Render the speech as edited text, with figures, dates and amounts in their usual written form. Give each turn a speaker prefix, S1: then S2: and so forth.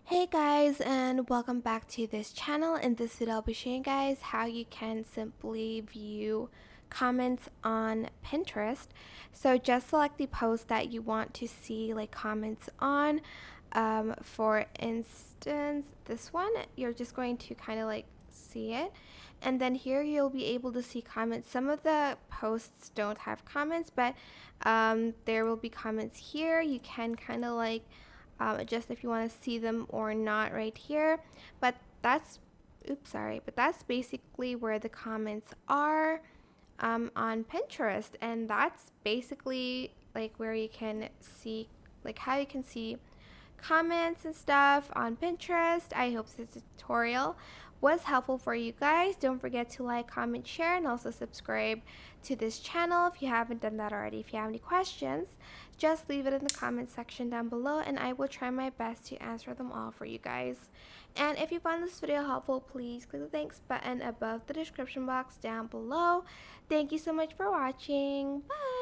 S1: Hey guys, and welcome back to this channel. In this video I'll be showing you guys how you can simply view comments on Pinterest. So just select the post that you want to see like comments on. For instance, this one, you're just going to kind of like see it, and then here you'll be able to see comments. Some of the posts don't have comments, but there will be comments here. You can kind of like adjust if you want to see them or not right here, but that's but that's basically where the comments are on Pinterest, and that's basically like where you can see like how you can see comments and stuff on Pinterest. I hope this tutorial was helpful for you guys. Don't forget to like, comment, share, and also subscribe to this channel if you haven't done that already. If you have any questions, just leave it in the comment section down below and I will try my best to answer them all for you guys. And if you found this video helpful, please click the thanks button above the description box down below. Thank you so much for watching. Bye!